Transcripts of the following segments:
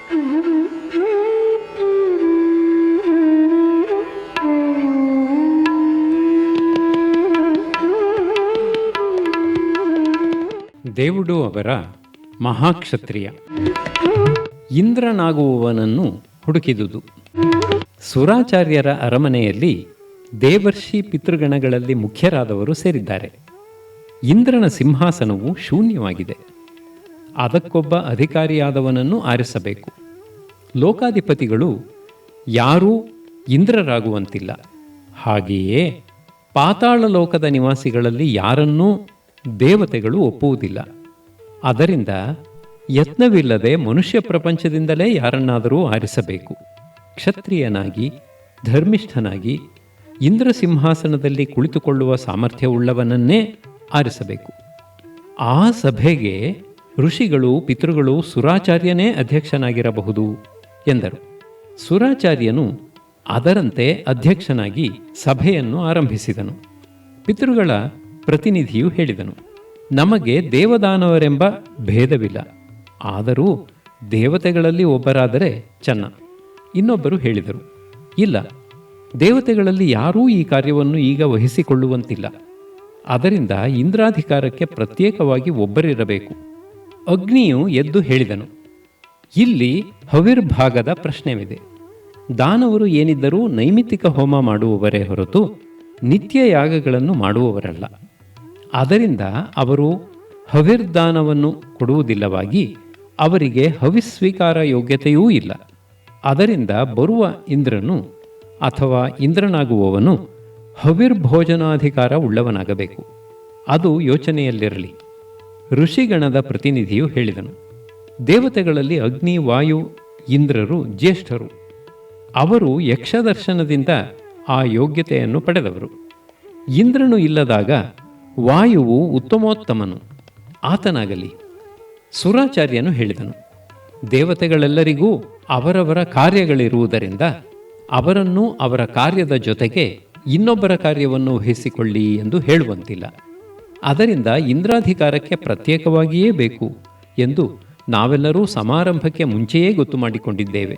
దేవుಡು ಅವರ ಮಹಾಕ್ಷತ್ರಿಯ ಇಂದ್ರನಾಗುವವನನ್ನು ಹುಡುಕಿದುದು. ಸುರಾಚಾರ್ಯರ ಅರಮನೆಯಲ್ಲಿ ದೇವರ್ಷಿ ಪಿತೃಗಣಗಳಲ್ಲಿ ಮುಖ್ಯರಾದವರು ಸೇರಿದ್ದಾರೆ. ಇಂದ್ರನ ಸಿಂಹಾಸನವು ಶೂನ್ಯವಾಗಿದೆ. ಅದಕ್ಕೊಬ್ಬ ಅಧಿಕಾರಿಯಾದವನನ್ನು ಆರಿಸಬೇಕು. ಲೋಕಾಧಿಪತಿಗಳು ಯಾರೂ ಇಂದ್ರರಾಗುವಂತಿಲ್ಲ. ಹಾಗೆಯೇ ಪಾತಾಳ ಲೋಕದ ನಿವಾಸಿಗಳಲ್ಲಿ ಯಾರನ್ನೂ ದೇವತೆಗಳು ಒಪ್ಪುವುದಿಲ್ಲ. ಅದರಿಂದ ಯತ್ನವಿಲ್ಲದೆ ಮನುಷ್ಯ ಪ್ರಪಂಚದಿಂದಲೇ ಯಾರನ್ನಾದರೂ ಆರಿಸಬೇಕು. ಕ್ಷತ್ರಿಯನಾಗಿ ಧರ್ಮಿಷ್ಠನಾಗಿ ಇಂದ್ರ ಸಿಂಹಾಸನದಲ್ಲಿ ಕುಳಿತುಕೊಳ್ಳುವ ಸಾಮರ್ಥ್ಯವುಳ್ಳವನನ್ನೇ ಆರಿಸಬೇಕು. ಆ ಸಭೆಗೆ ಋಷಿಗಳು ಪಿತೃಗಳು ಸುರಾಚಾರ್ಯನೇ ಅಧ್ಯಕ್ಷನಾಗಿರಬಹುದು ಎಂದರು. ಸುರಾಚಾರ್ಯನು ಅದರಂತೆ ಅಧ್ಯಕ್ಷನಾಗಿ ಸಭೆಯನ್ನು ಆರಂಭಿಸಿದನು. ಪಿತೃಗಳ ಪ್ರತಿನಿಧಿಯು ಹೇಳಿದನು, ನಮಗೆ ದೇವದಾನವರೆಂಬ ಭೇದವಿಲ್ಲ. ಆದರೂ ದೇವತೆಗಳಲ್ಲಿ ಒಬ್ಬರಾದರೆ ಚೆನ್ನ. ಇನ್ನೊಬ್ಬರು ಹೇಳಿದರು, ಇಲ್ಲ, ದೇವತೆಗಳಲ್ಲಿ ಯಾರೂ ಈ ಕಾರ್ಯವನ್ನು ಈಗ ವಹಿಸಿಕೊಳ್ಳುವಂತಿಲ್ಲ. ಅದರಿಂದ ಇಂದ್ರಾಧಿಕಾರಕ್ಕೆ ಪ್ರತ್ಯೇಕವಾಗಿ ಒಬ್ಬರಿರಬೇಕು. ಅಗ್ನಿಯು ಎದ್ದು ಹೇಳಿದನು, ಇಲ್ಲಿ ಹವಿರ್ಭಾಗದ ಪ್ರಶ್ನೆವಿದೆ. ದಾನವರು ಏನಿದ್ದರೂ ನೈಮಿತ್ತಿಕ ಹೋಮ ಮಾಡುವವರೇ ಹೊರತು ನಿತ್ಯ ಯಾಗಗಳನ್ನು ಮಾಡುವವರಲ್ಲ. ಅದರಿಂದ ಅವರು ಹವಿರ್ದಾನವನ್ನು ಕೊಡುವುದಿಲ್ಲವಾಗಿ ಅವರಿಗೆ ಹವಿಸ್ವೀಕಾರ ಯೋಗ್ಯತೆಯೂ ಇಲ್ಲ. ಅದರಿಂದ ಬರುವ ಇಂದ್ರನು ಅಥವಾ ಇಂದ್ರನಾಗುವವನು ಹವಿರ್ಭೋಜನಾಧಿಕಾರ ಉಳ್ಳವನಾಗಬೇಕು. ಅದು ಯೋಚನೆಯಲ್ಲಿರಲಿ. ಋಷಿಗಣದ ಪ್ರತಿನಿಧಿಯು ಹೇಳಿದನು, ದೇವತೆಗಳಲ್ಲಿ ಅಗ್ನಿ, ವಾಯು, ಇಂದ್ರರು ಜ್ಯೇಷ್ಠರು. ಅವರು ಯಕ್ಷದರ್ಶನದಿಂದ ಆ ಯೋಗ್ಯತೆಯನ್ನು ಪಡೆದವರು. ಇಂದ್ರನು ಇಲ್ಲದಾಗ ವಾಯುವು ಉತ್ತಮೋತ್ತಮನು, ಆತನಾಗಲಿ. ಸುರಾಚಾರ್ಯನು ಹೇಳಿದನು, ದೇವತೆಗಳೆಲ್ಲರಿಗೂ ಅವರವರ ಕಾರ್ಯಗಳಿರುವುದರಿಂದ ಅವರನ್ನು ಅವರ ಕಾರ್ಯದ ಜೊತೆಗೆ ಇನ್ನೊಬ್ಬರ ಕಾರ್ಯವನ್ನು ವಹಿಸಿಕೊಳ್ಳಿ ಎಂದು ಹೇಳುವಂತಿಲ್ಲ. ಅದರಿಂದ ಇಂದ್ರಾಧಿಕಾರಕ್ಕೆ ಪ್ರತ್ಯೇಕವಾಗಿಯೇ ಬೇಕು ಎಂದು ನಾವೆಲ್ಲರೂ ಸಮಾರಂಭಕ್ಕೆ ಮುಂಚೆಯೇ ಗೊತ್ತು ಮಾಡಿಕೊಂಡಿದ್ದೇವೆ.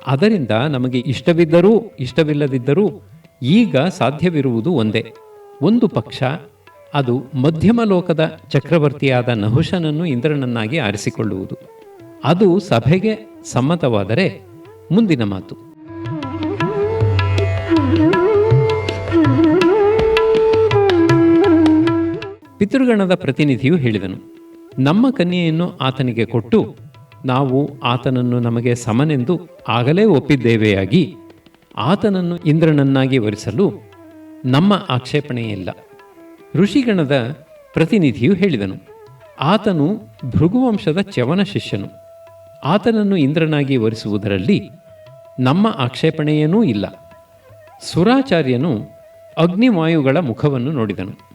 ಅದರಿಂದ ನಮಗೆ ಇಷ್ಟವಿದ್ದರೂ ಇಷ್ಟವಿಲ್ಲದಿದ್ದರೂ ಈಗ ಸಾಧ್ಯವಿರುವುದು ಒಂದೇ. ಒಂದು ಪಕ್ಷ, ಅದು ಮಧ್ಯಮ ಲೋಕದ ಚಕ್ರವರ್ತಿಯಾದ ನಹುಷನನ್ನು ಇಂದ್ರನನ್ನಾಗಿ ಆರಿಸಿಕೊಳ್ಳುವುದು. ಅದು ಸಭೆಗೆ ಸಮ್ಮತವಾದರೆ ಮುಂದಿನ ಮಾತು. ಪಿತೃಗಣದ ಪ್ರತಿನಿಧಿಯು ಹೇಳಿದನು, ನಮ್ಮ ಕನ್ಯೆಯನ್ನು ಆತನಿಗೆ ಕೊಟ್ಟು ನಾವು ಆತನನ್ನು ನಮಗೆ ಸಮನೆಂದು ಆಗಲೇ ಒಪ್ಪಿದ್ದೇವೆಯಾಗಿ ಆತನನ್ನು ಇಂದ್ರನನ್ನಾಗಿ ವರಿಸಲು ನಮ್ಮ ಆಕ್ಷೇಪಣೆಯಿಲ್ಲ. ಋಷಿಗಣದ ಪ್ರತಿನಿಧಿಯು ಹೇಳಿದನು, ಆತನು ಭೃಗುವಂಶದ ಚ್ಯವನ ಶಿಷ್ಯನು. ಆತನನ್ನು ಇಂದ್ರನಾಗಿ ವರಿಸುವುದರಲ್ಲಿ ನಮ್ಮ ಆಕ್ಷೇಪಣೆಯೇನೂ ಇಲ್ಲ. ಸುರಾಚಾರ್ಯನು ಅಗ್ನಿವಾಯುಗಳ ಮುಖವನ್ನು ನೋಡಿದನು.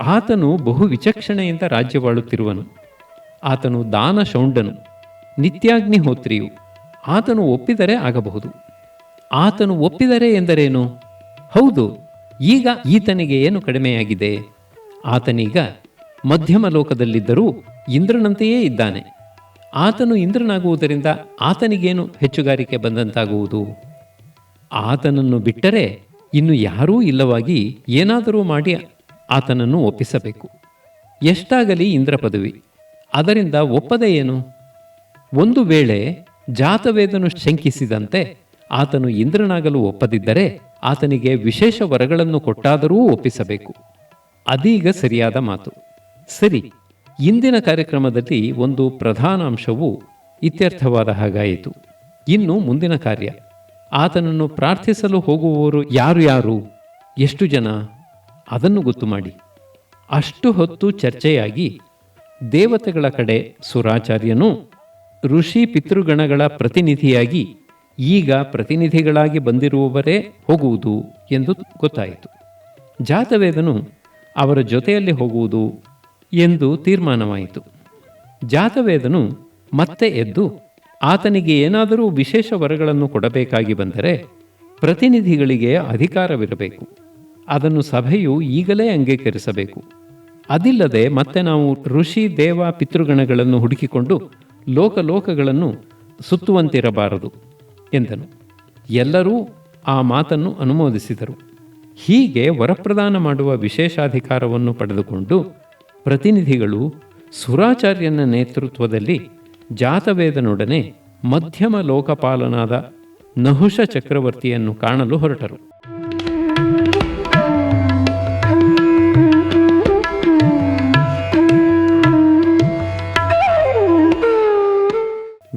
ಆತನು ಬಹು ವಿಚಕ್ಷಣೆಯಿಂದ ರಾಜ್ಯವಾಳುತ್ತಿರುವನು. ಆತನು ದಾನ ಶೌಂಡನು, ನಿತ್ಯಾಗ್ನಿಹೋತ್ರಿಯು. ಆತನು ಒಪ್ಪಿದರೆ ಆಗಬಹುದು. ಆತನು ಒಪ್ಪಿದರೆ ಎಂದರೇನು? ಹೌದು, ಈಗ ಈತನಿಗೆ ಏನು ಕಡಿಮೆಯಾಗಿದೆ? ಆತನೀಗ ಮಧ್ಯಮ ಲೋಕದಲ್ಲಿದ್ದರೂ ಇಂದ್ರನಂತೆಯೇ ಇದ್ದಾನೆ. ಆತನು ಇಂದ್ರನಾಗುವುದರಿಂದ ಆತನಿಗೇನು ಹೆಚ್ಚುಗಾರಿಕೆ ಬಂದಂತಾಗುವುದು? ಆತನನ್ನು ಬಿಟ್ಟರೆ ಇನ್ನು ಯಾರೂ ಇಲ್ಲವಾಗಿ ಏನಾದರೂ ಮಾಡಿ ಆತನನ್ನು ಒಪ್ಪಿಸಬೇಕು. ಎಷ್ಟಾಗಲಿ ಇಂದ್ರ ಪದವಿ, ಅದರಿಂದ ಒಪ್ಪದೆ ಏನು? ಒಂದು ವೇಳೆ ಜಾತವೇದನು ಶಂಕಿಸಿದಂತೆ ಆತನು ಇಂದ್ರನಾಗಲು ಒಪ್ಪದಿದ್ದರೆ ಆತನಿಗೆ ವಿಶೇಷ ವರಗಳನ್ನು ಕೊಟ್ಟಾದರೂ ಒಪ್ಪಿಸಬೇಕು. ಅದೀಗ ಸರಿಯಾದ ಮಾತು. ಸರಿ, ಇಂದಿನ ಕಾರ್ಯಕ್ರಮದಲ್ಲಿ ಒಂದು ಪ್ರಧಾನ ಅಂಶವು ಇತ್ಯರ್ಥವಾದ ಹಾಗಾಯಿತು. ಇನ್ನು ಮುಂದಿನ ಕಾರ್ಯ. ಆತನನ್ನು ಪ್ರಾರ್ಥಿಸಲು ಹೋಗುವವರು ಯಾರು, ಎಷ್ಟು ಜನ, ಅದನ್ನು ಗೊತ್ತು ಮಾಡಿ. ಅಷ್ಟು ಹೊತ್ತು ಚರ್ಚೆಯಾಗಿ ದೇವತೆಗಳ ಕಡೆ ಸುರಾಚಾರ್ಯನು ಋಷಿ ಪಿತೃಗಣಗಳ ಪ್ರತಿನಿಧಿಯಾಗಿ ಈಗ ಪ್ರತಿನಿಧಿಗಳಾಗಿ ಬಂದಿರುವವರೇ ಹೋಗುವುದು ಎಂದು ಗೊತ್ತಾಯಿತು. ಜಾತವೇದನು ಅವರ ಜೊತೆಯಲ್ಲಿ ಹೋಗುವುದು ಎಂದು ತೀರ್ಮಾನವಾಯಿತು. ಜಾತವೇದನು ಮತ್ತೆ ಎದ್ದು ಆತನಿಗೆ ಏನಾದರೂ ವಿಶೇಷ ವರಗಳನ್ನು ಕೊಡಬೇಕಾಗಿ ಬಂದರೆ ಪ್ರತಿನಿಧಿಗಳಿಗೆ ಅಧಿಕಾರವಿರಬೇಕು. ಅದನ್ನು ಸಭೆಯು ಈಗಲೇ ಅಂಗೀಕರಿಸಬೇಕು. ಅದಿಲ್ಲದೆ ಮತ್ತೆ ನಾವು ಋಷಿ ದೇವ ಪಿತೃಗಣಗಳನ್ನು ಹುಡುಕಿಕೊಂಡು ಲೋಕಗಳನ್ನು ಸುತ್ತುವಂತಿರಬಾರದು ಎಂದನು. ಎಲ್ಲರೂ ಆ ಮಾತನ್ನು ಅನುಮೋದಿಸಿದರು. ಹೀಗೆ ವರಪ್ರದಾನ ಮಾಡುವ ವಿಶೇಷಾಧಿಕಾರವನ್ನು ಪಡೆದುಕೊಂಡು ಪ್ರತಿನಿಧಿಗಳು ಸುರಾಚಾರ್ಯನ ನೇತೃತ್ವದಲ್ಲಿ ಜಾತವೇದನೊಡನೆ ಮಧ್ಯಮ ಲೋಕಪಾಲನಾದ ನಹುಷ ಚಕ್ರವರ್ತಿಯನ್ನು ಕಾಣಲು ಹೊರಟರು.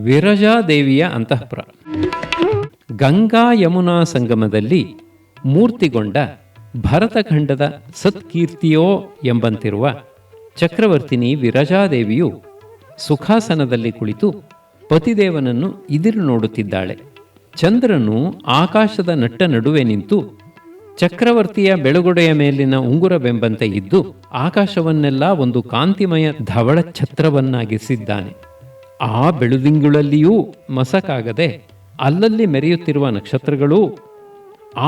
ವಿರಜಾದೇವಿಯ ಅಂತಃಪುರ. ಗಂಗಾ ಯಮುನಾ ಸಂಗಮದಲ್ಲಿ ಮೂರ್ತಿಗೊಂಡ ಭರತಖಂಡದ ಸತ್ಕೀರ್ತಿಯೋ ಎಂಬಂತಿರುವ ಚಕ್ರವರ್ತಿನಿ ವಿರಜಾದೇವಿಯು ಸುಖಾಸನದಲ್ಲಿ ಕುಳಿತು ಪತಿದೇವನನ್ನು ಇದಿರು ನೋಡುತ್ತಿದ್ದಾಳೆ. ಚಂದ್ರನು ಆಕಾಶದ ನಟ್ಟ ನಡುವೆ ನಿಂತು ಚಕ್ರವರ್ತಿಯ ಬೆಳಗೊಡೆಯ ಮೇಲಿನ ಉಂಗುರವೆಂಬಂತೆ ಇದ್ದು ಆಕಾಶವನ್ನೆಲ್ಲ ಒಂದು ಕಾಂತಿಮಯ ಧವಳ ಛತ್ರವನ್ನಾಗಿಸಿದ್ದಾನೆ. ಆ ಬೆಳುದಿಂಗುಳಲ್ಲಿಯೂ ಮಸಕಾಗದೆ ಅಲ್ಲಲ್ಲಿ ಮೆರೆಯುತ್ತಿರುವ ನಕ್ಷತ್ರಗಳೂ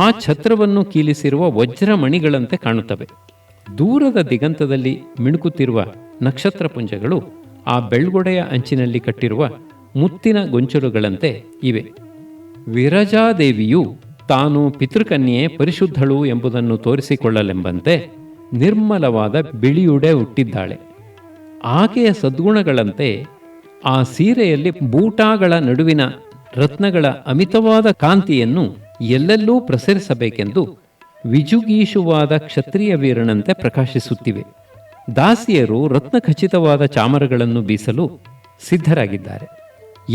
ಆ ಛತ್ರವನ್ನು ಕೀಲಿಸಿರುವ ವಜ್ರಮಣಿಗಳಂತೆ ಕಾಣುತ್ತವೆ. ದೂರದ ದಿಗಂತದಲ್ಲಿ ಮಿಣುಕುತ್ತಿರುವ ನಕ್ಷತ್ರಪುಂಜಗಳು ಆ ಬೆಳ್ಗೊಡೆಯ ಅಂಚಿನಲ್ಲಿ ಕಟ್ಟಿರುವ ಮುತ್ತಿನ ಗೊಂಚಲುಗಳಂತೆ ಇವೆ. ವಿರಜಾದೇವಿಯು ತಾನು ಪಿತೃಕನ್ಯೆ ಪರಿಶುದ್ಧಳು ಎಂಬುದನ್ನು ತೋರಿಸಿಕೊಳ್ಳಲೆಂಬಂತೆ ನಿರ್ಮಲವಾದ ಬಿಳಿಯುಡೆ ಹುಟ್ಟಿದ್ದಾಳೆ. ಆಕೆಯ ಸದ್ಗುಣಗಳಂತೆ ಆ ಸೀರೆಯಲ್ಲಿ ಬೂಟಾಗಳ ನಡುವಿನ ರತ್ನಗಳ ಅಮಿತವಾದ ಕಾಂತಿಯನ್ನು ಎಲ್ಲೆಲ್ಲೂ ಪ್ರಸರಿಸಬೇಕೆಂದು ವಿಜುಗೀಷುವಾದ ಕ್ಷತ್ರಿಯ ವೀರನಂತೆ ಪ್ರಕಾಶಿಸುತ್ತಿವೆ. ದಾಸಿಯರು ರತ್ನಖಚಿತವಾದ ಚಾಮರಗಳನ್ನು ಬೀಸಲು ಸಿದ್ಧರಾಗಿದ್ದಾರೆ.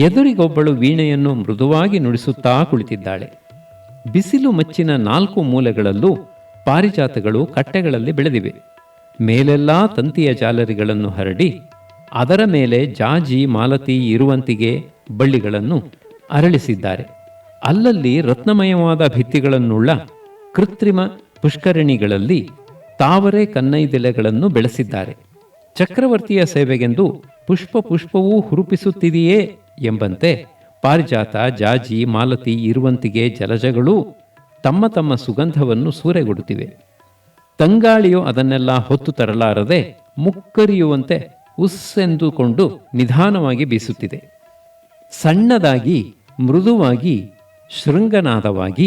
ಎದುರಿಗೊಬ್ಬಳು ವೀಣೆಯನ್ನು ಮೃದುವಾಗಿ ನುಡಿಸುತ್ತಾ ಕುಳಿತಿದ್ದಾಳೆ. ಬಿಸಿಲು ಮಚ್ಚಿನ 4 ಮೂಲೆಗಳಲ್ಲೂ ಪಾರಿಜಾತಗಳು ಕಟ್ಟೆಗಳಲ್ಲಿ ಬೆಳೆದಿವೆ. ಮೇಲೆಲ್ಲಾ ತಂತಿಯ ಜಾಲರಿಗಳನ್ನು ಹರಡಿ ಅದರ ಮೇಲೆ ಜಾಜಿ, ಮಾಲತಿ, ಇರುವಂತಿಗೆ ಬಳ್ಳಿಗಳನ್ನು ಅರಳಿಸಿದ್ದಾರೆ. ಅಲ್ಲಲ್ಲಿ ರತ್ನಮಯವಾದ ಭಿತ್ತಿಗಳನ್ನುಳ್ಳ ಕೃತ್ರಿಮ ಪುಷ್ಕರಣಿಗಳಲ್ಲಿ ತಾವರೆ ಕನ್ನೈದೆಲೆಗಳನ್ನು ಬೆಳೆಸಿದ್ದಾರೆ. ಚಕ್ರವರ್ತಿಯ ಸೇವೆಗೆಂದು ಪುಷ್ಪವೂ ಹುರುಪಿಸುತ್ತಿದೆಯೇ ಎಂಬಂತೆ ಪಾರಿಜಾತ, ಜಾಜಿ, ಮಾಲತಿ, ಇರುವಂತಿಗೆ ಜಲಜಗಳೂ ತಮ್ಮ ತಮ್ಮ ಸುಗಂಧವನ್ನು ಸೂರೆಗೊಡುತ್ತಿವೆ. ತಂಗಾಳಿಯು ಅದನ್ನೆಲ್ಲ ಹೊತ್ತು ತರಲಾರದೆ ಮುಕ್ಕರಿಯುವಂತೆ ಉಸ್ಸೆಂದುಕೊಂಡು ನಿಧಾನವಾಗಿ ಬೀಸುತ್ತಿದೆ. ಸಣ್ಣದಾಗಿ ಮೃದುವಾಗಿ ಶೃಂಗನಾದವಾಗಿ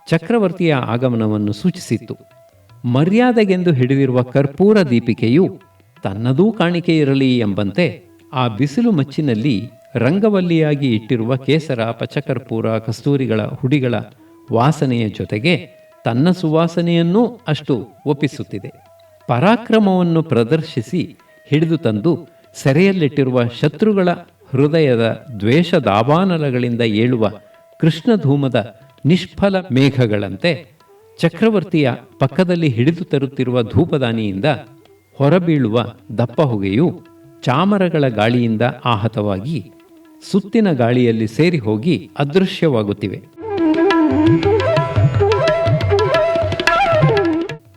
ಚಕ್ರವರ್ತಿಯ ಆಗಮನವನ್ನು ಸೂಚಿಸಿತ್ತು. ಮರ್ಯಾದೆಗೆಂದು ಹಿಡಿದಿರುವ ಕರ್ಪೂರ ದೀಪಿಕೆಯು ತನ್ನದೂ ಕಾಣಿಕೆ ಇರಲಿ ಎಂಬಂತೆ ಆ ಬಿಸಿಲು ಮಚ್ಚಿನಲ್ಲಿ ರಂಗವಲ್ಲಿಯಾಗಿ ಇಟ್ಟಿರುವ ಕೇಸರ, ಪಚ್ಚಕರ್ಪೂರ, ಕಸ್ತೂರಿಗಳ ಹುಡಿಗಳ ವಾಸನೆಯ ಜೊತೆಗೆ ತನ್ನ ಸುವಾಸನೆಯನ್ನೂ ಅಷ್ಟು ಒಪ್ಪಿಸುತ್ತಿದೆ. ಪರಾಕ್ರಮವನ್ನು ಪ್ರದರ್ಶಿಸಿ ಹಿಡಿದು ತಂದು ಸೆರೆಯಲ್ಲಿಟ್ಟಿರುವ ಶತ್ರುಗಳ ಹೃದಯದ ದ್ವೇಷ ದಾವಾನಲಗಳಿಂದ ಏಳುವ ಕೃಷ್ಣಧೂಮದ ನಿಷ್ಫಲ ಮೇಘಗಳಂತೆ ಚಕ್ರವರ್ತಿಯ ಪಕ್ಕದಲ್ಲಿ ಹಿಡಿದು ತರುತ್ತಿರುವ ಧೂಪದಾನಿಯಿಂದ ಹೊರಬೀಳುವ ದಪ್ಪ ಹೊಗೆಯು ಚಾಮರಗಳ ಗಾಳಿಯಿಂದ ಆಹತವಾಗಿ ಸುತ್ತಿನ ಗಾಳಿಯಲ್ಲಿ ಸೇರಿ ಹೋಗಿ ಅದೃಶ್ಯವಾಗುತ್ತಿವೆ.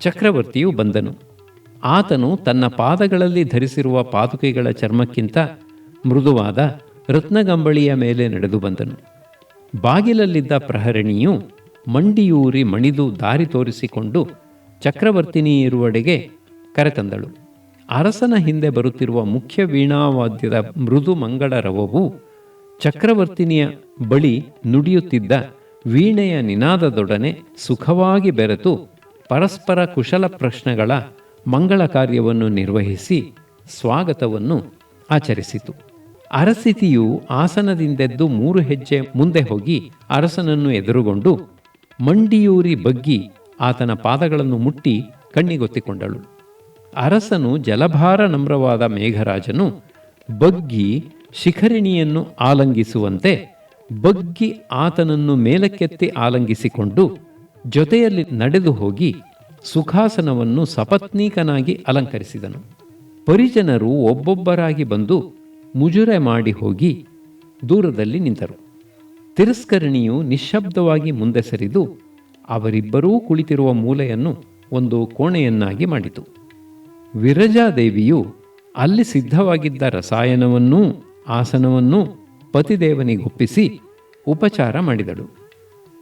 ಚಕ್ರವರ್ತಿಯು ಬಂದನು. ಆತನು ತನ್ನ ಪಾದಗಳಲ್ಲಿ ಧರಿಸಿರುವ ಪಾದುಕೆಗಳ ಚರ್ಮಕ್ಕಿಂತ ಮೃದುವಾದ ರತ್ನಗಂಬಳಿಯ ಮೇಲೆ ನಡೆದು ಬಂದನು. ಬಾಗಿಲಲ್ಲಿದ್ದ ಪ್ರಹರಣಿಯು ಮಂಡಿಯೂರಿ ಮಣಿದು ದಾರಿ ತೋರಿಸಿಕೊಂಡು ಚಕ್ರವರ್ತಿನಿ ಇರುವಡೆಗೆ ಕರೆತಂದಳು. ಅರಸನ ಹಿಂದೆ ಬರುತ್ತಿರುವ ಮುಖ್ಯ ವೀಣಾವಾದ್ಯದ ಮೃದು ಮಂಗಳ ರವವು ಚಕ್ರವರ್ತಿನಿಯ ಬಳಿ ನುಡಿಯುತ್ತಿದ್ದ ವೀಣೆಯ ನಿನಾದದೊಡನೆ ಸುಖವಾಗಿ ಬೆರೆತು ಪರಸ್ಪರ ಕುಶಲ ಪ್ರಶ್ನೆಗಳ ಮಂಗಳ ಕಾರ್ಯವನ್ನು ನಿರ್ವಹಿಸಿ ಸ್ವಾಗತವನ್ನು ಆಚರಿಸಿತು. ಅರಸಿತಿಯು ಆಸನದಿಂದೆದ್ದು 3 ಹೆಜ್ಜೆ ಮುಂದೆ ಹೋಗಿ ಅರಸನನ್ನು ಎದುರುಗೊಂಡು ಮಂಡಿಯೂರಿ ಬಗ್ಗಿ ಆತನ ಪಾದಗಳನ್ನು ಮುಟ್ಟಿ ಕಣ್ಣಿಗೊತ್ತಿಕೊಂಡಳು. ಅರಸನು ಜಲಭಾರ ನಮ್ರವಾದ ಮೇಘರಾಜನು ಬಗ್ಗಿ ಶಿಖರಿಣಿಯನ್ನು ಆಲಂಗಿಸುವಂತೆ ಬಗ್ಗಿ ಆತನನ್ನು ಮೇಲಕ್ಕೆತ್ತಿ ಆಲಂಗಿಸಿಕೊಂಡು ಜೊತೆಯಲ್ಲಿ ನಡೆದು ಹೋಗಿ ಸುಖಾಸನವನ್ನು ಸಪತ್ನೀಕನಾಗಿ ಅಲಂಕರಿಸಿದನು. ಪರಿಜನರು ಒಬ್ಬೊಬ್ಬರಾಗಿ ಬಂದು ಮುಜುರೆ ಮಾಡಿ ಹೋಗಿ ದೂರದಲ್ಲಿ ನಿಂತರು. ತಿರಸ್ಕರಣಿಯು ನಿಶ್ಶಬ್ದವಾಗಿ ಮುಂದೆ ಸರಿದು ಅವರಿಬ್ಬರೂ ಕುಳಿತಿರುವ ಮೂಲೆಯನ್ನು ಒಂದು ಕೋಣೆಯನ್ನಾಗಿ ಮಾಡಿತು. ವಿರಜಾದೇವಿಯು ಅಲ್ಲಿ ಸಿದ್ಧವಾಗಿದ್ದ ರಸಾಯನವನ್ನೂ ಆಸನವನ್ನೂ ಪತಿದೇವನಿಗೊಪ್ಪಿಸಿ ಉಪಚಾರ ಮಾಡಿದಳು.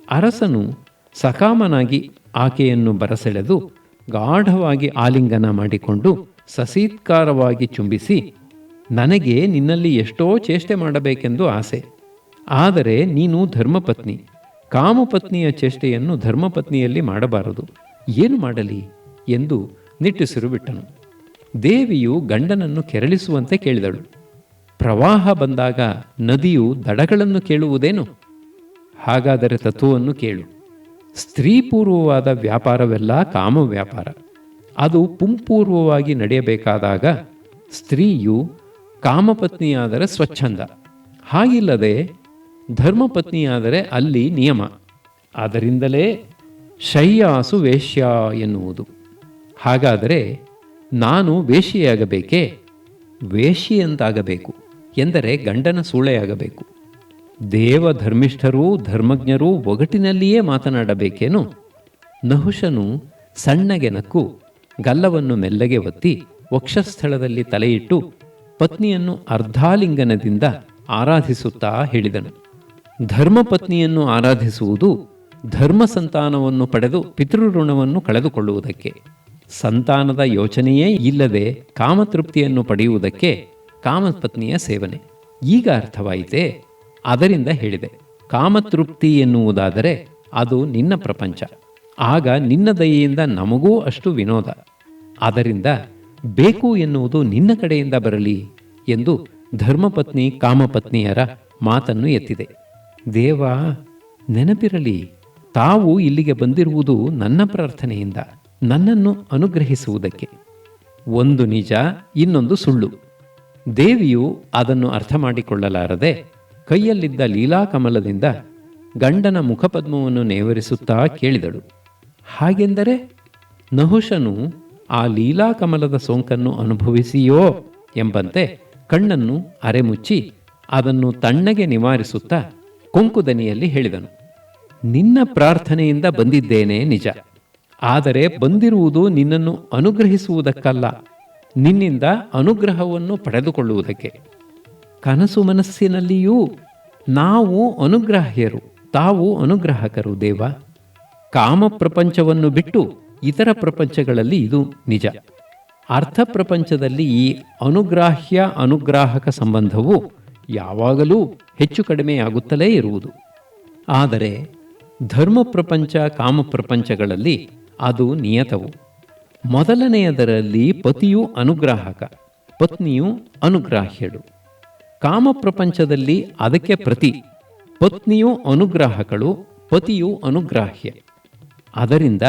ಅರಸನು ಸಕಾಮನಾಗಿ ಆಕೆಯನ್ನು ಬರಸೆಳೆದು ಗಾಢವಾಗಿ ಆಲಿಂಗನ ಮಾಡಿಕೊಂಡು ಸಸೀತ್ಕಾರವಾಗಿ ಚುಂಬಿಸಿ, ನನಗೆ ನಿನ್ನಲ್ಲಿ ಎಷ್ಟೋ ಚೇಷ್ಟೆ ಮಾಡಬೇಕೆಂದು ಆಸೆ, ಆದರೆ ನೀನು ಧರ್ಮಪತ್ನಿ, ಕಾಮಪತ್ನಿಯ ಚೇಷ್ಟೆಯನ್ನು ಧರ್ಮಪತ್ನಿಯಲ್ಲಿ ಮಾಡಬಾರದು. ಏನು ಮಾಡಲಿ ಎಂದು ನಿಟ್ಟುಸಿರು ಬಿಟ್ಟನು. ದೇವಿಯು ಗಂಡನನ್ನು ಕೆರಳಿಸುವಂತೆ ಕೇಳಿದಳು. ಪ್ರವಾಹ ಬಂದಾಗ ನದಿಯು ದಡಗಳನ್ನು ಕೇಳುವುದೇನು? ಹಾಗಾದರೆ ತತ್ವವನ್ನು ಕೇಳು. ಸ್ತ್ರೀಪೂರ್ವವಾದ ವ್ಯಾಪಾರವೆಲ್ಲ ಕಾಮ ವ್ಯಾಪಾರ. ಅದು ಪುಂಪೂರ್ವವಾಗಿ ನಡೆಯಬೇಕಾದಾಗ ಸ್ತ್ರೀಯು ಕಾಮಪತ್ನಿಯಾದರೆ ಸ್ವಚ್ಛಂದ, ಹಾಗಿಲ್ಲದೆ ಧರ್ಮಪತ್ನಿಯಾದರೆ ಅಲ್ಲಿ ನಿಯಮ. ಆದ್ದರಿಂದಲೇ ಶಯ್ಯಾಸು ವೇಶ್ಯ ಎನ್ನುವುದು. ಹಾಗಾದರೆ ನಾನು ವೇಶ್ಯೆಯಾಗಬೇಕೇ? ವೇಶ್ಯೆಯಂತಾಗಬೇಕು ಎಂದರೆ ಗಂಡನ ಸೂಳೆಯಾಗಬೇಕು. ದೇವಧರ್ಮಿಷ್ಠರೂ ಧರ್ಮಜ್ಞರೂ ಒಗಟಿನಲ್ಲಿಯೇ ಮಾತನಾಡಬೇಕೇನು? ನಹುಷನು ಸಣ್ಣಗೆ ನಕ್ಕು ಗಲ್ಲವನ್ನು ಮೆಲ್ಲಗೆ ಒತ್ತಿ ವಕ್ಷಸ್ಥಳದಲ್ಲಿ ತಲೆಯಿಟ್ಟು ಪತ್ನಿಯನ್ನು ಅರ್ಧಾಲಿಂಗನದಿಂದ ಆರಾಧಿಸುತ್ತಾ ಹೇಳಿದನು. ಧರ್ಮಪತ್ನಿಯನ್ನು ಆರಾಧಿಸುವುದು ಧರ್ಮ ಸಂತಾನವನ್ನು ಪಡೆದು ಪಿತೃಋಣವನ್ನು ಕಳೆದುಕೊಳ್ಳುವುದಕ್ಕೆ. ಸಂತಾನದ ಯೋಚನೆಯೇ ಇಲ್ಲದೆ ಕಾಮತೃಪ್ತಿಯನ್ನು ಪಡೆಯುವುದಕ್ಕೆ ಕಾಮಪತ್ನಿಯ ಸೇವನೆ. ಈಗ ಅರ್ಥವಾಯಿತೇ? ಅದರಿಂದ ಹೇಳಿದೆ, ಕಾಮತೃಪ್ತಿ ಎನ್ನುವುದಾದರೆ ಅದು ನಿನ್ನ ಪ್ರಪಂಚ. ಆಗ ನಿನ್ನ ದಯೆಯಿಂದ ನಮಗೂ ಅಷ್ಟು ವಿನೋದ. ಆದ್ದರಿಂದ ಬೇಕು ಎನ್ನುವುದು ನಿನ್ನ ಕಡೆಯಿಂದ ಬರಲಿ ಎಂದು ಧರ್ಮಪತ್ನಿ ಕಾಮಪತ್ನಿಯರ ಮಾತನ್ನು ಎತ್ತಿದೆ. ದೇವ, ನೆನಪಿರಲಿ, ತಾವು ಇಲ್ಲಿಗೆ ಬಂದಿರುವುದು ನನ್ನ ಪ್ರಾರ್ಥನೆಯಿಂದ, ನನ್ನನ್ನು ಅನುಗ್ರಹಿಸುವುದಕ್ಕೆ. ಒಂದು ನಿಜ, ಇನ್ನೊಂದು ಸುಳ್ಳು. ದೇವಿಯು ಅದನ್ನು ಅರ್ಥ ಮಾಡಿಕೊಳ್ಳಲಾರದೆ ಕೈಯಲ್ಲಿದ್ದ ಲೀಲಾಕಮಲದಿಂದ ಗಂಡನ ಮುಖಪದ್ಮವನ್ನು ನೇವರಿಸುತ್ತಾ ಕೇಳಿದಳು. ಹಾಗೆಂದರೆ ನಹುಷನು ಆ ಲೀಲಾಕಮಲದ ಸೋಂಕನ್ನು ಅನುಭವಿಸಿಯೋ ಎಂಬಂತೆ ಕಣ್ಣನ್ನು ಅರೆಮುಚ್ಚಿ ಅದನ್ನು ತಣ್ಣಗೆ ನಿವಾರಿಸುತ್ತಾ ಕೊಂಕುದನಿಯಲ್ಲಿ ಹೇಳಿದನು. ನಿನ್ನ ಪ್ರಾರ್ಥನೆಯಿಂದ ಬಂದಿದ್ದೇನೆ ನಿಜ, ಆದರೆ ಬಂದಿರುವುದು ನಿನ್ನನ್ನು ಅನುಗ್ರಹಿಸುವುದಕ್ಕಲ್ಲ, ನಿನ್ನಿಂದ ಅನುಗ್ರಹವನ್ನು ಪಡೆದುಕೊಳ್ಳುವುದಕ್ಕೆ. ಕನಸು ಮನಸ್ಸಿನಲ್ಲಿಯೂ ನಾವು ಅನುಗ್ರಾಹ್ಯರು, ತಾವು ಅನುಗ್ರಾಹಕರು. ದೇವ, ಕಾಮ ಪ್ರಪಂಚವನ್ನು ಬಿಟ್ಟು ಇತರ ಪ್ರಪಂಚಗಳಲ್ಲಿ ಇದು ನಿಜ. ಅರ್ಥ ಪ್ರಪಂಚದಲ್ಲಿ ಈ ಅನುಗ್ರಾಹ್ಯ ಅನುಗ್ರಾಹಕ ಸಂಬಂಧವು ಯಾವಾಗಲೂ ಹೆಚ್ಚು ಕಡಿಮೆಯಾಗುತ್ತಲೇ ಇರುವುದು. ಆದರೆ ಧರ್ಮ ಪ್ರಪಂಚ ಕಾಮ ಪ್ರಪಂಚಗಳಲ್ಲಿ ಅದು ನಿಯತವು. ಮೊದಲನೆಯದರಲ್ಲಿ ಪತಿಯು ಅನುಗ್ರಾಹಕ, ಪತ್ನಿಯು ಅನುಗ್ರಾಹ್ಯಳು. ಕಾಮ ಪ್ರಪಂಚದಲ್ಲಿ ಅದಕ್ಕೆ ಪ್ರತಿ, ಪತ್ನಿಯು ಅನುಗ್ರಾಹಕಳು, ಪತಿಯು ಅನುಗ್ರಾಹ್ಯ. ಅದರಿಂದ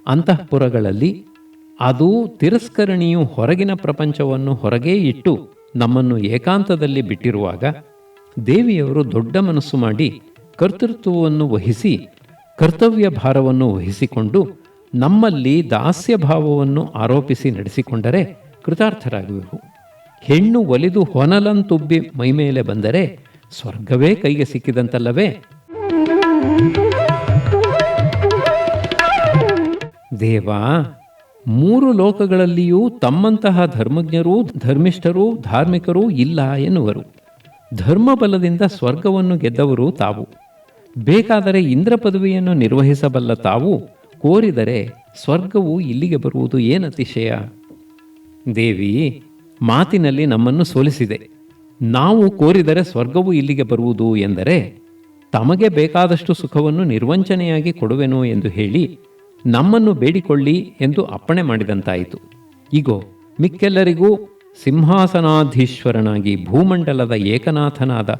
ಅಂತಃಪುರಗಳಲ್ಲಿ ಅದು ತಿರಸ್ಕರಣಿಯು ಹೊರಗಿನ ಪ್ರಪಂಚವನ್ನು ಹೊರಗೇ ಇಟ್ಟು ನಮ್ಮನ್ನು ಏಕಾಂತದಲ್ಲಿ ಬಿಟ್ಟಿರುವಾಗ ದೇವಿಯವರು ದೊಡ್ಡ ಮನಸ್ಸು ಮಾಡಿ ಕರ್ತೃತ್ವವನ್ನು ವಹಿಸಿ ಕರ್ತವ್ಯ ಭಾರವನ್ನು ವಹಿಸಿಕೊಂಡು ನಮ್ಮಲ್ಲಿ ದಾಸ್ಯ ಭಾವವನ್ನು ಆರೋಪಿಸಿ ನಡೆಸಿಕೊಂಡರೆ ಕೃತಾರ್ಥರಾಗುವೆವು. ಹೆಣ್ಣು ಒಲಿದು ಹೊನಲಂತುಬ್ಬಿ ಮೈಮೇಲೆ ಬಂದರೆ ಸ್ವರ್ಗವೇ ಕೈಗೆ ಸಿಕ್ಕಿದಂತಲ್ಲವೇ? ದೇವ, ಮೂರು ಲೋಕಗಳಲ್ಲಿಯೂ ತಮ್ಮಂತಹ ಧರ್ಮಜ್ಞರೂ ಧರ್ಮಿಷ್ಠರೂ ಧಾರ್ಮಿಕರೂ ಇಲ್ಲ ಎನ್ನುವರು. ಧರ್ಮಬಲದಿಂದ ಸ್ವರ್ಗವನ್ನು ಗೆದ್ದವರು ತಾವು. ಬೇಕಾದರೆ ಇಂದ್ರ ಪದವಿಯನ್ನು ನಿರ್ವಹಿಸಬಲ್ಲ ತಾವು ಕೋರಿದರೆ ಸ್ವರ್ಗವು ಇಲ್ಲಿಗೆ ಬರುವುದು ಏನತಿಶಯ? ದೇವಿ, ಮಾತಿನಲ್ಲಿ ನಮ್ಮನ್ನು ಸೋಲಿಸಿದೆ. ನಾವು ಕೋರಿದರೆ ಸ್ವರ್ಗವು ಇಲ್ಲಿಗೆ ಬರುವುದು ಎಂದರೆ ತಮಗೆ ಬೇಕಾದಷ್ಟು ಸುಖವನ್ನು ನಿರ್ವಂಚನೆಯಾಗಿ ಕೊಡುವೆನು ಎಂದು ಹೇಳಿ ನಮ್ಮನ್ನು ಬೇಡಿಕೊಳ್ಳಿ ಎಂದು ಅಪ್ಪಣೆ ಮಾಡಿದಂತಾಯಿತು. ಇಗೋ, ಮಿಕ್ಕೆಲ್ಲರಿಗೂ ಸಿಂಹಾಸನಾಧೀಶ್ವರನಾಗಿ ಭೂಮಂಡಲದ ಏಕನಾಥನಾದ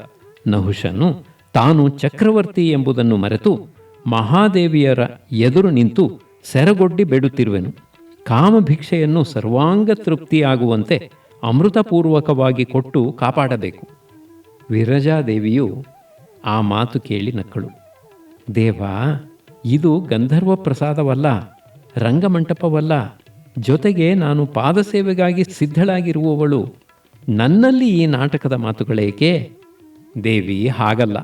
ನಹುಷನು ತಾನು ಚಕ್ರವರ್ತಿ ಎಂಬುದನ್ನು ಮರೆತು ಮಹಾದೇವಿಯರ ಎದುರು ನಿಂತು ಸೆರಗೊಡ್ಡಿ ಬೇಡುತ್ತಿರುವೆನು. ಕಾಮಭಿಕ್ಷೆಯನ್ನು ಸರ್ವಾಂಗ ತೃಪ್ತಿಯಾಗುವಂತೆ ಅಮೃತಪೂರ್ವಕವಾಗಿ ಕೊಟ್ಟು ಕಾಪಾಡಬೇಕು. ವಿರಜಾದೇವಿಯು ಆ ಮಾತು ಕೇಳಿ ನಕ್ಕಳು. ದೇವ, ಇದು ಗಂಧರ್ವ ಪ್ರಸಾದವಲ್ಲ, ರಂಗಮಂಟಪವಲ್ಲ. ಜೊತೆಗೆ ನಾನು ಪಾದಸೇವೆಗಾಗಿ ಸಿದ್ಧಳಾಗಿರುವವಳು. ನನ್ನಲ್ಲಿ ಈ ನಾಟಕದ ಮಾತುಗಳೇಕೆ? ದೇವಿ, ಹಾಗಲ್ಲ.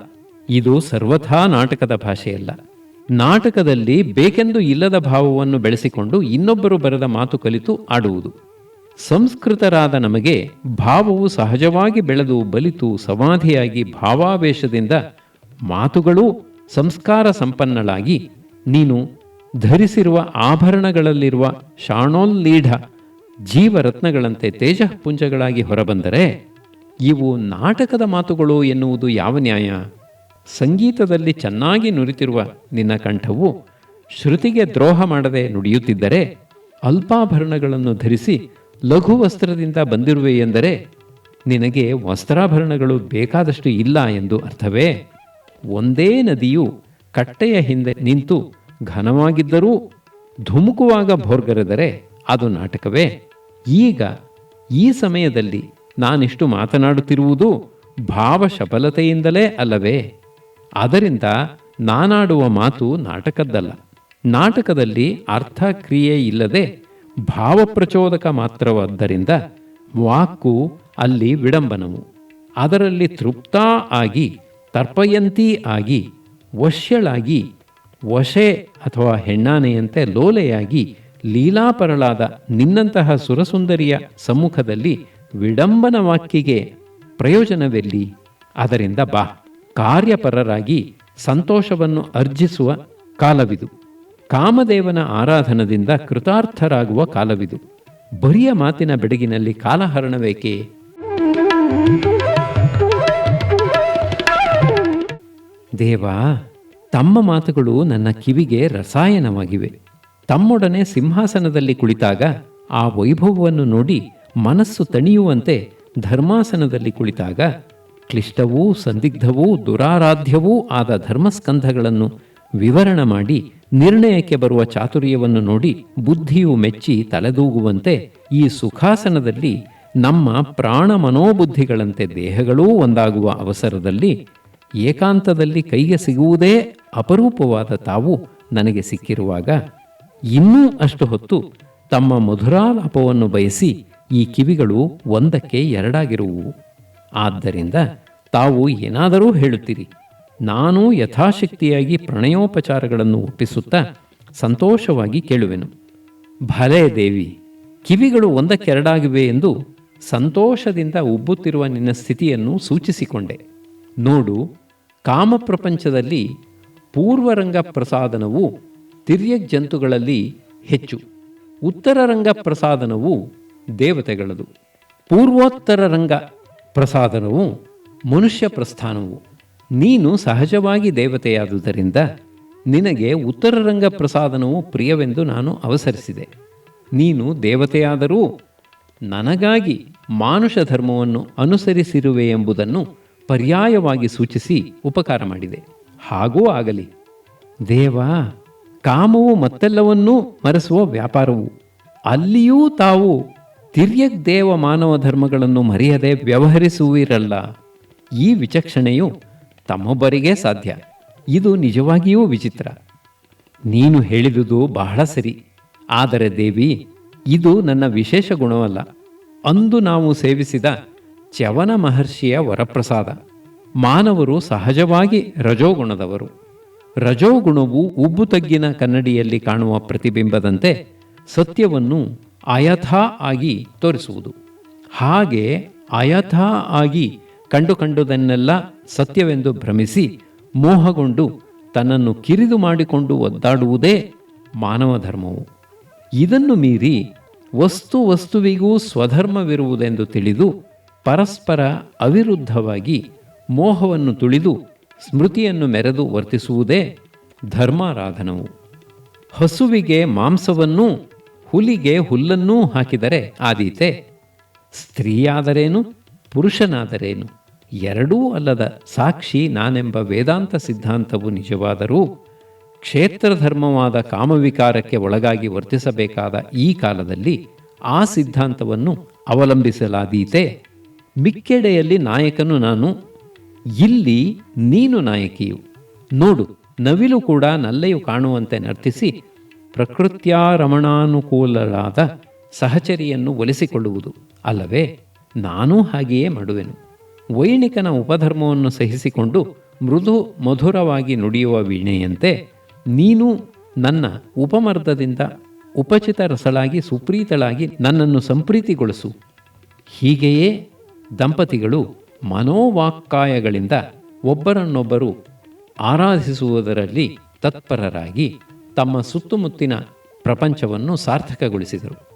ಇದು ಸರ್ವಥಾ ನಾಟಕದ ಭಾಷೆಯಲ್ಲ. ನಾಟಕದಲ್ಲಿ ಬೇಕೆಂದು ಇಲ್ಲದ ಭಾವವನ್ನು ಬೆಳೆಸಿಕೊಂಡು ಇನ್ನೊಬ್ಬರು ಬರೆದ ಮಾತು ಕಲಿತು ಆಡುವುದು. ಸಂಸ್ಕೃತರಾದ ನಮಗೆ ಭಾವವು ಸಹಜವಾಗಿ ಬೆಳೆದು ಬಲಿತು ಸಮಾಧಿಯಾಗಿ ಭಾವಾವೇಶದಿಂದ ಮಾತುಗಳೂ ಸಂಸ್ಕಾರ ಸಂಪನ್ನಳಾಗಿ ನೀನು ಧರಿಸಿರುವ ಆಭರಣಗಳಲ್ಲಿರುವ ಶಾಣೋಲ್ಲೀಢ ಜೀವರತ್ನಗಳಂತೆ ತೇಜಃಪುಂಜಗಳಾಗಿ ಹೊರಬಂದರೆ ಇವು ನಾಟಕದ ಮಾತುಗಳು ಎನ್ನುವುದು ಯಾವ ನ್ಯಾಯ? ಸಂಗೀತದಲ್ಲಿ ಚೆನ್ನಾಗಿ ನುರಿತಿರುವ ನಿನ್ನ ಕಂಠವು ಶ್ರುತಿಗೆ ದ್ರೋಹ ಮಾಡದೆ ನುಡಿಯುತ್ತಿದ್ದರೆ, ಅಲ್ಪಾಭರಣಗಳನ್ನು ಧರಿಸಿ ಲಘು ವಸ್ತ್ರದಿಂದ ಬಂದಿರುವೆ ಎಂದರೆ ನಿನಗೆ ವಸ್ತ್ರಾಭರಣಗಳು ಬೇಕಾದಷ್ಟು ಇಲ್ಲ ಎಂದು ಅರ್ಥವೇ? ಒಂದೇ ನದಿಯು ಕಟ್ಟೆಯ ಹಿಂದೆ ನಿಂತು ಘನವಾಗಿದ್ದರೂ ಧುಮುಕುವಾಗ ಭೋರ್ಗರೆದರೆ ಅದು ನಾಟಕವೇ? ಈಗ ಈ ಸಮಯದಲ್ಲಿ ನಾನಿಷ್ಟು ಮಾತನಾಡುತ್ತಿರುವುದು ಭಾವಶಬಲತೆಯಿಂದಲೇ ಅಲ್ಲವೇ? ಅದರಿಂದ ನಾನಾಡುವ ಮಾತು ನಾಟಕದ್ದಲ್ಲ. ನಾಟಕದಲ್ಲಿ ಅರ್ಥ ಕ್ರಿಯೆ ಇಲ್ಲದೆ ಭಾವಪ್ರಚೋದಕ ಮಾತ್ರವಾದ್ದರಿಂದ ವಾಕು ಅಲ್ಲಿ ವಿಡಂಬನವು. ಅದರಲ್ಲಿ ತೃಪ್ತಾ ಆಗಿ, ತರ್ಪಯಂತಿ ಆಗಿ, ವಶ್ಯಳಾಗಿ, ವಶೆ ಅಥವಾ ಹೆಣ್ಣಾನೆಯಂತೆ ಲೋಲೆಯಾಗಿ ಲೀಲಾಪರಳಾದ ನಿನ್ನಂತಹ ಸುರಸುಂದರಿಯ ಸಮ್ಮುಖದಲ್ಲಿ ವಿಡಂಬನ ವಾಕ್ಕಿಗೆ ಪ್ರಯೋಜನವೆಲ್ಲಿ? ಅದರಿಂದ ಬಾ, ಕಾರ್ಯಪರರಾಗಿ ಸಂತೋಷವನ್ನು ಅರ್ಜಿಸುವ ಕಾಲವಿದು. ಕಾಮದೇವನ ಆರಾಧನದಿಂದ ಕೃತಾರ್ಥರಾಗುವ ಕಾಲವಿದು. ಬರಿಯ ಮಾತಿನ ಬೆಡಗಿನಲ್ಲಿ ಕಾಲಹರಣವೇಕೆ? ದೇವ, ತಮ್ಮ ಮಾತುಗಳು ನನ್ನ ಕಿವಿಗೆ ರಸಾಯನವಾಗಿವೆ. ತಮ್ಮೊಡನೆ ಸಿಂಹಾಸನದಲ್ಲಿ ಕುಳಿತಾಗ ಆ ವೈಭವವನ್ನು ನೋಡಿ ಮನಸ್ಸು ತಣಿಯುವಂತೆ ಧರ್ಮಾಸನದಲ್ಲಿ ಕುಳಿತಾಗ ಕ್ಲಿಷ್ಟವೂ ಸಂದಿಗ್ಧವೂ ದುರಾರಾಧ್ಯವೂ ಆದ ಧರ್ಮಸ್ಕಂಧಗಳನ್ನು ವಿವರಣ ಮಾಡಿ ನಿರ್ಣಯಕ್ಕೆ ಬರುವ ಚಾತುರ್ಯವನ್ನು ನೋಡಿ ಬುದ್ಧಿಯು ಮೆಚ್ಚಿ ತಲೆದೂಗುವಂತೆ ಈ ಸುಖಾಸನದಲ್ಲಿ ನಮ್ಮ ಪ್ರಾಣ ಮನೋಬುದ್ಧಿಗಳಂತೆ ದೇಹಗಳೂ ಒಂದಾಗುವ ಅವಸರದಲ್ಲಿ ಏಕಾಂತದಲ್ಲಿ ಕೈಗೆ ಸಿಗುವುದೇ ಅಪರೂಪವಾದ ತಾವು ನನಗೆ ಸಿಕ್ಕಿರುವಾಗ ಇನ್ನೂ ಅಷ್ಟು ಹೊತ್ತು ತಮ್ಮ ಮಧುರಾಲಾಪವನ್ನು ಬಯಸಿ ಈ ಕಿವಿಗಳು ಒಂದಕ್ಕೆ ಎರಡಾಗಿರುವು. ಆದ್ದರಿಂದ ತಾವು ಏನಾದರೂ ಹೇಳುತ್ತೀರಿ. ನಾನು ಯಥಾಶಕ್ತಿಯಾಗಿ ಪ್ರಣಯೋಪಚಾರಗಳನ್ನು ಒಪ್ಪಿಸುತ್ತಾ ಸಂತೋಷವಾಗಿ ಕೇಳುವೆನು. ಭಲೇ ದೇವಿ, ಕಿವಿಗಳು ಒಂದಕ್ಕೆರಡಾಗಿವೆ ಎಂದು ಸಂತೋಷದಿಂದ ಉಬ್ಬುತ್ತಿರುವ ನಿನ್ನ ಸ್ಥಿತಿಯನ್ನು ಸೂಚಿಸಿಕೊಂಡೆ. ನೋಡು, ಕಾಮಪ್ರಪಂಚದಲ್ಲಿ ಪೂರ್ವರಂಗ ಪ್ರಸಾದನವು ತಿರ್ಯಕ್ ಜಂತುಗಳಲ್ಲಿ ಹೆಚ್ಚು, ಉತ್ತರರಂಗ ಪ್ರಸಾದನವು ದೇವತೆಗಳದು, ಪೂರ್ವೋತ್ತರ ರಂಗ ಪ್ರಸಾದನವು ಮನುಷ್ಯ ಪ್ರಸ್ಥಾನವು. ನೀನು ಸಹಜವಾಗಿ ದೇವತೆಯಾದುದರಿಂದ ನಿನಗೆ ಉತ್ತರರಂಗ ಪ್ರಸಾದನವು ಪ್ರಿಯವೆಂದು ನಾನು ಅವಸರಿಸಿದೆ. ನೀನು ದೇವತೆಯಾದರೂ ನನಗಾಗಿ ಮಾನುಷ ಧರ್ಮವನ್ನು ಅನುಸರಿಸಿರುವೆ ಎಂಬುದನ್ನು ಪರ್ಯಾಯವಾಗಿ ಸೂಚಿಸಿ ಉಪಕಾರ ಮಾಡಿದೆ. ಹಾಗೂ ಆಗಲಿ. ದೇವ, ಕಾಮವು ಮತ್ತೆಲ್ಲವನ್ನೂ ಮರೆಸುವ ವ್ಯಾಪಾರವು. ಅಲ್ಲಿಯೂ ತಾವು ತಿರ್ಯಕ್ ದೇವ ಮಾನವ ಧರ್ಮಗಳನ್ನು ಮರೆಯದೆ ವ್ಯವಹರಿಸುವಿರಲ್ಲ. ಈ ವಿಚಕ್ಷಣೆಯು ತಮ್ಮೊಬ್ಬರಿಗೇ ಸಾಧ್ಯ. ಇದು ನಿಜವಾಗಿಯೂ ವಿಚಿತ್ರ. ನೀನು ಹೇಳಿದುದು ಬಹಳ ಸರಿ. ಆದರೆ ದೇವಿ, ಇದು ನನ್ನ ವಿಶೇಷ ಗುಣವಲ್ಲ. ಅಂದು ನಾವು ಸೇವಿಸಿದ ಚ್ಯವನ ಮಹರ್ಷಿಯ ವರಪ್ರಸಾದ. ಮಾನವರು ಸಹಜವಾಗಿ ರಜೋಗುಣದವರು. ರಜೋಗುಣವು ಉಬ್ಬು ತಗ್ಗಿನ ಕನ್ನಡಿಯಲ್ಲಿ ಕಾಣುವ ಪ್ರತಿಬಿಂಬದಂತೆ ಸತ್ಯವನ್ನು ಅಯಥಾ ಆಗಿ ತೋರಿಸುವುದು. ಹಾಗೆ ಅಯಥಾ ಆಗಿ ಕಂಡುದನ್ನೆಲ್ಲ ಸತ್ಯವೆಂದು ಭ್ರಮಿಸಿ ಮೋಹಗೊಂಡು ತನ್ನನ್ನು ಕಿರಿದು ಮಾಡಿಕೊಂಡು ಒದ್ದಾಡುವುದೇ ಮಾನವ ಧರ್ಮವು. ಇದನ್ನು ಮೀರಿ ವಸ್ತುವಿಗೂ ಸ್ವಧರ್ಮವಿರುವುದೆಂದು ತಿಳಿದು ಪರಸ್ಪರ ಅವಿರುದ್ಧವಾಗಿ ಮೋಹವನ್ನು ತುಳಿದು ಸ್ಮೃತಿಯನ್ನು ಮೆರೆದು ವರ್ತಿಸುವುದೇ ಧರ್ಮಾರಾಧನವು. ಹಸುವಿಗೆ ಮಾಂಸವನ್ನೂ ಹುಲಿಗೆ ಹುಲ್ಲನ್ನೂ ಹಾಕಿದರೆ ಆದೀತೆ. ಸ್ತ್ರೀಯಾದರೇನು ಪುರುಷನಾದರೇನು ಎರಡೂ ಅಲ್ಲದ ಸಾಕ್ಷಿ ನಾನೆಂಬ ವೇದಾಂತ ಸಿದ್ಧಾಂತವು ನಿಜವಾದರೂ ಕ್ಷೇತ್ರಧರ್ಮವಾದ ಕಾಮವಿಕಾರಕ್ಕೆ ಒಳಗಾಗಿ ವರ್ತಿಸಬೇಕಾದ ಈ ಕಾಲದಲ್ಲಿ ಆ ಸಿದ್ಧಾಂತವನ್ನು ಅವಲಂಬಿಸಲಾದೀತೆ. ಮಿಕ್ಕೆಡೆಯಲ್ಲಿ ನಾಯಕನು ನಾನು, ಇಲ್ಲಿ ನೀನು ನಾಯಕಿಯು. ನೋಡು, ನವಿಲು ಕೂಡ ನಲ್ಲೆಯು ಕಾಣುವಂತೆ ನರ್ತಿಸಿ ಪ್ರಕೃತ್ಯಾರಮಣಾನುಕೂಲರಾದ ಸಹಚರಿಯನ್ನು ಒಲಿಸಿಕೊಳ್ಳುವುದು ಅಲ್ಲವೇ? ನಾನೂ ಹಾಗೆಯೇ ಮಾಡುವೆನು. ವೈಣಿಕನ ಉಪಧರ್ಮವನ್ನು ಸಹಿಸಿಕೊಂಡು ಮೃದು ಮಧುರವಾಗಿ ನುಡಿಯುವ ವೀಣೆಯಂತೆ ನೀನು ನನ್ನ ಉಪಮರ್ದದಿಂದ ಉಪಚಿತ ರಸಳಾಗಿ ಸುಪ್ರೀತಳಾಗಿ ನನ್ನನ್ನು ಸಂಪ್ರೀತಿಗೊಳಿಸು. ಹೀಗೆಯೇ ದಂಪತಿಗಳು ಮನೋವಾಕ್ಕಾಯಗಳಿಂದ ಒಬ್ಬರನ್ನೊಬ್ಬರು ಆರಾಧಿಸುವುದರಲ್ಲಿ ತತ್ಪರರಾಗಿ ತಮ್ಮ ಸುತ್ತಮುತ್ತಿನ ಪ್ರಪಂಚವನ್ನು ಸಾರ್ಥಕಗೊಳಿಸಿದರು.